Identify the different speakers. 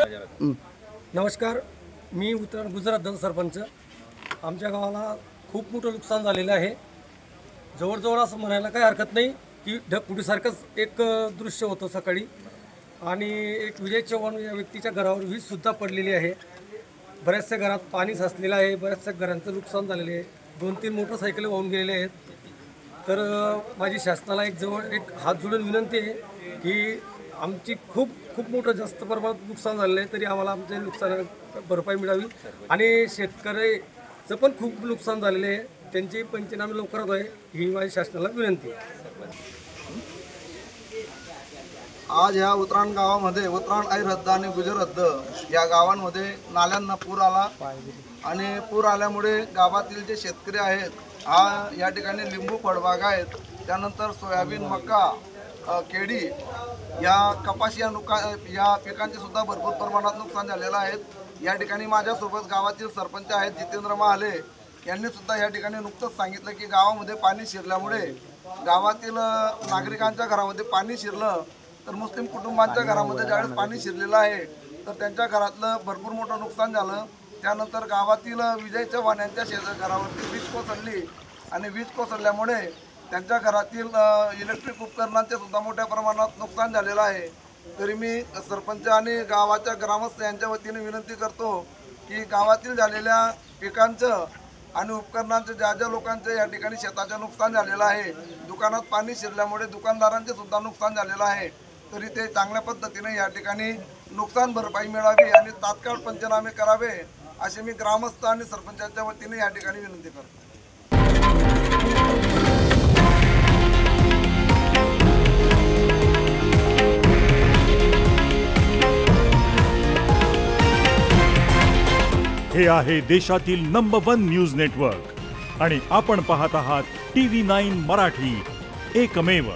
Speaker 1: नमस्कार, मी उत्तर गुजरात दल सरपंच। आमच्या गावाला खूप मोठं नुकसान झालेलं आहे। जवळजवळ असं म्हणायला काही हरकत नाही की ढगफुटीसारखंच एक दृश्य होतं सकाळी। आणि एक विजय चव्हाण या व्यक्तीच्या घरावर वीजसुद्धा पडलेली आहे। बऱ्याचशा घरात पाणी साचलेलं आहे, बऱ्याचशा घरांचं नुकसान झालेलं आहे। 2-3 मोटरसायकल वाहून गेलेले आहेत। तर माझी शासनाला एक हात जोडून विनंती आहे की आमची खूप मोठं जास्त प्रमाणात नुकसान झालेलं आहे, तरी आम्हाला आमच्या नुकसान भरपाई मिळावी। आणि शेतकऱ्याचं पण खूप नुकसान झालेलं आहे, त्यांचे पंचनामे लवकरात आहे ही माझी शासनाला विनंती आहे।
Speaker 2: आज ह्या उतराण गावामध्ये उतराण ऐरहद्द आणि गुजरहद्द या गावांमध्ये नाल्यांना पूर आला आणि पूर आल्यामुळे गावातील जे शेतकरी आहेत या ठिकाणी लिंबू फळबाग आहेत, त्यानंतर सोयाबीन, मका, केळी या कपाशी या पिकांचे सुद्धा भरपूर प्रमाणात नुकसान झालेलं आहे। या ठिकाणी माझ्यासोबत गावातील सरपंच आहेत जितेंद्र महाले, यांनी सुद्धा या ठिकाणी नुकतंच सांगितलं की गावामध्ये पाणी शिरल्यामुळे गावातील नागरिकांच्या घरामध्ये पाणी शिरलं, तर मुस्लिम कुटुंबांच्या घरामध्ये ज्यावेळेस पाणी शिरलेलं आहे तर त्यांच्या घरातलं भरपूर मोठं नुकसान झालं। त्यानंतर गावातील विजय चव्हाण यांच्या घरावरती वीज कोसळली आणि वीज कोसळल्यामुळे त्यांच्या घरातील इलेक्ट्रिक उपकरणांचे सुद्धा मोठ्या प्रमाणात नुकसान झालेलं आहे। तरी मी सरपंच आणि गावाच्या ग्रामस्थ यांच्या वतीने विनंती करतो की गावातील झालेल्या पिकांचं आणि उपकरणांचं ज्या लोकांचं या ठिकाणी शेताचं नुकसान झालेलं आहे, दुकानात पाणी शिरल्यामुळे दुकानदारांचे सुद्धा नुकसान झालेलं आहे, तरी ते चांगल्या पद्धतीने या ठिकाणी नुकसान भरपाई मिळावी आणि तात्काळ पंचनामे करावे असे मी ग्रामस्थ आणि सरपंचांच्या वतीने या ठिकाणी विनंती करतो।
Speaker 3: हे आहे देशातील नंबर 1 न्यूज नेटवर्क आणि आपण पाहत आहात TV9 मराठी, एकमेव।